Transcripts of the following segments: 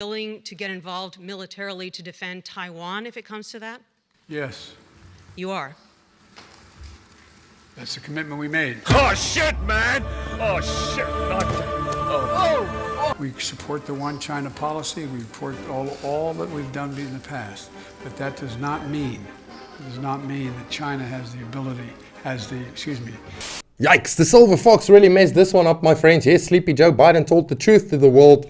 willing to get involved militarily to defend Taiwan if it comes to that? Yes. You are. That's the commitment we made. Oh, shit, man! Oh, shit! We support the one China policy. We support all that we've done in the past. But that does not mean that China has the ability, Yikes, the silver fox really messed this one up, my friends. Yes, Sleepy Joe Biden told the truth to the world.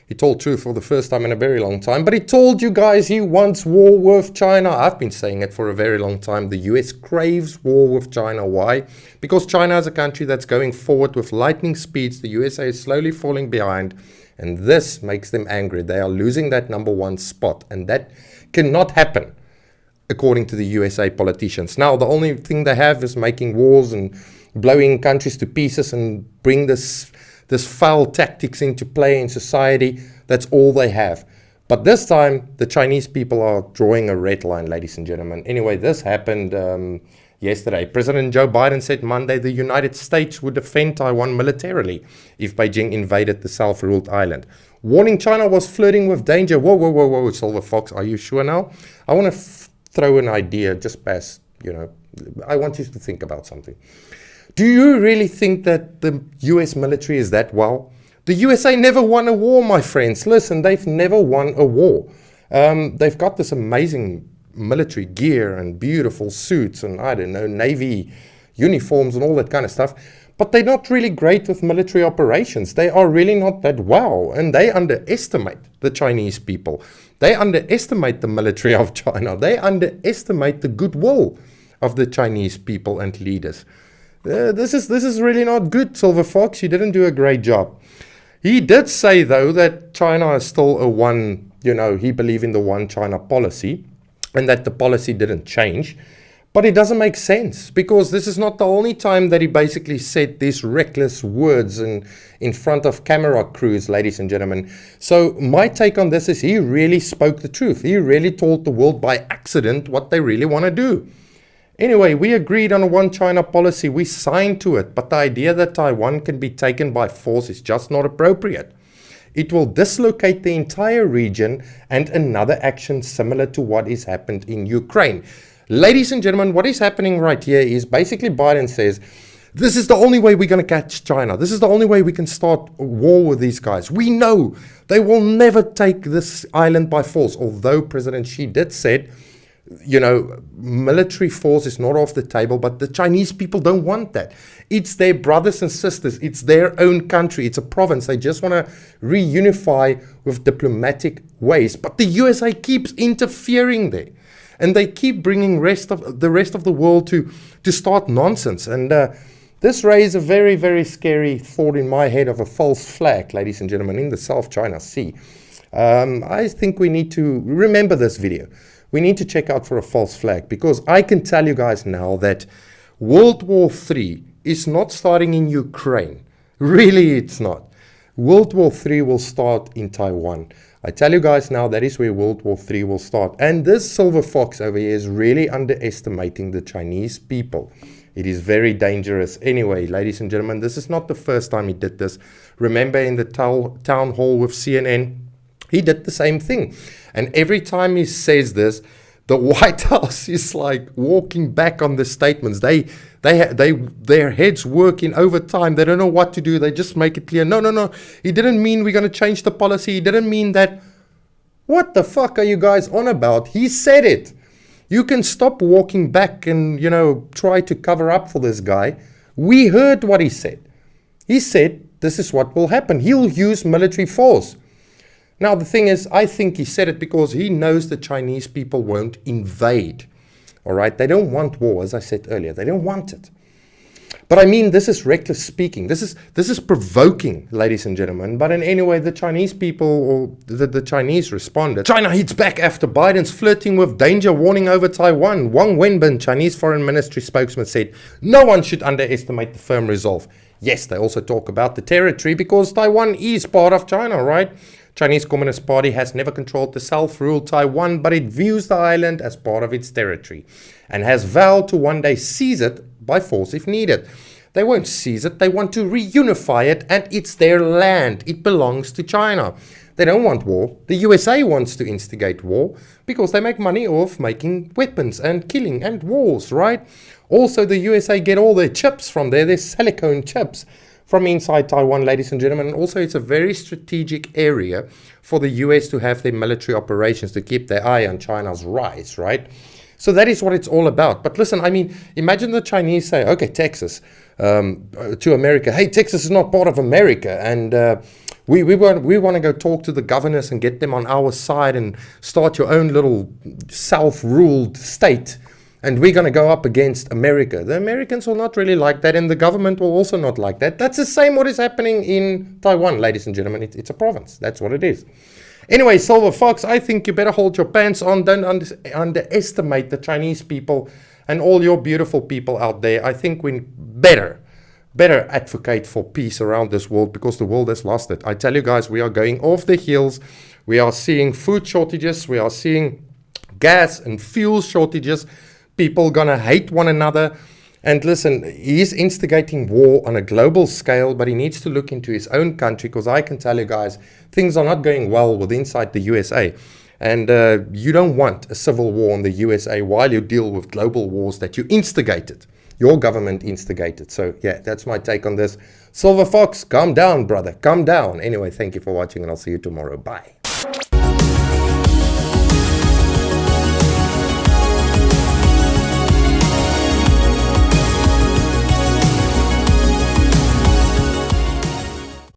He told truth for the first time in a very long time, but he told you guys he wants war with China. I've been saying it for a very long time. The US craves war with China. Why? Because China is a country that's going forward with lightning speeds. The USA is slowly falling behind, and this makes them angry. They are losing that #1 spot, and that cannot happen, according to the USA politicians. Now, the only thing they have is making wars and blowing countries to pieces and bring this foul tactics into play in society. That's all they have. But this time, the Chinese people are drawing a red line, ladies and gentlemen. Anyway, this happened yesterday. President Joe Biden said Monday the United States would defend Taiwan militarily if Beijing invaded the self-ruled island, warning China was flirting with danger. Whoa, Silver Fox, are you sure now? I want to throw an idea just past, I want you to think about something. Do you really think that the US military is that well? The USA never won a war, my friends. Listen, they've never won a war. They've got this amazing military gear and beautiful suits and, I don't know, Navy uniforms and all that kind of stuff. But they're not really great with military operations. They are really not that well. And they underestimate the Chinese people. They underestimate the military of China. They underestimate the goodwill of the Chinese people and leaders. This is really not good, Silver Fox. You didn't do a great job. He did say, though, that China is still he believed in the one China policy and that the policy didn't change. But it doesn't make sense, because this is not the only time that he basically said these reckless words in front of camera crews, ladies and gentlemen. So my take on this is he really spoke the truth. He really told the world by accident what they really want to do. Anyway, we agreed on a one China policy. We signed to it, but the idea that Taiwan can be taken by force is just not appropriate. It will dislocate the entire region, and another action similar to what is happened in Ukraine. Ladies and gentlemen, what is happening right here is basically Biden says, this is the only way we're going to catch China. This is the only way we can start a war with these guys. We know they will never take this island by force, although President Xi did said, military force is not off the table, but the Chinese people don't want that. It's their brothers and sisters. It's their own country. It's a province. They just want to reunify with diplomatic ways. But the USA keeps interfering there. And they keep bringing the rest of the world to start nonsense. And this raised a very, very scary thought in my head of a false flag, ladies and gentlemen, in the South China Sea. I think we need to remember this video. We need to check out for a false flag, because I can tell you guys now that World War III is not starting in Ukraine. Really, it's not. World War III will start in Taiwan. I tell you guys now, that is where World War III will start. And this Silver Fox over here is really underestimating the Chinese people. It is very dangerous. Anyway, ladies and gentlemen, this is not the first time he did this. Remember in the town hall with CNN, he did the same thing. And every time he says this, the White House is like walking back on the statements. Their heads work in overtime. They don't know what to do. They just make it clear. No. He didn't mean we're going to change the policy. He didn't mean that. What the fuck are you guys on about? He said it. You can stop walking back and, try to cover up for this guy. We heard what he said. He said this is what will happen. He'll use military force. Now, the thing is, I think he said it because he knows the Chinese people won't invade. All right? They don't want war, as I said earlier. They don't want it. But I mean, this is reckless speaking. This is provoking, ladies and gentlemen. But in anyway, the Chinese people, or the Chinese responded. China hits back after Biden's flirting with danger, warning over Taiwan. Wang Wenbin, Chinese Foreign Ministry spokesman, said no one should underestimate the firm resolve. Yes, they also talk about the territory because Taiwan is part of China, right? Chinese Communist Party has never controlled the self-ruled Taiwan, but it views the island as part of its territory and has vowed to one day seize it by force if needed. They won't seize it, they want to reunify it, and it's their land. It belongs to China. They don't want war. The USA wants to instigate war because they make money off making weapons and killing and wars, right? Also, the USA get all their chips from there, their silicone chips from inside Taiwan, ladies and gentlemen. And also, it's a very strategic area for the US to have their military operations, to keep their eye on China's rise, right? So that is what it's all about. But listen, I mean, imagine the Chinese say, okay, Texas, to America, hey, Texas is not part of America, and we want to go talk to the governors and get them on our side and start your own little self-ruled state, and we're going to go up against America. The Americans will not really like that, and the government will also not like that. That's the same what is happening in Taiwan, ladies and gentlemen. It's a province. That's what it is. Anyway, Silver Fox, I think you better hold your pants on. Don't underestimate the Chinese people and all your beautiful people out there. I think we better advocate for peace around this world, because the world has lost it. I tell you guys, we are going off the hills. We are seeing food shortages. We are seeing gas and fuel shortages. People gonna hate one another. And listen, he's instigating war on a global scale, but he needs to look into his own country, because I can tell you guys, things are not going well with inside the USA. And you don't want a civil war in the USA while you deal with global wars that you instigated. Your government instigated. So yeah, that's my take on this. Silver Fox, calm down, brother. Calm down. Anyway, thank you for watching, and I'll see you tomorrow. Bye.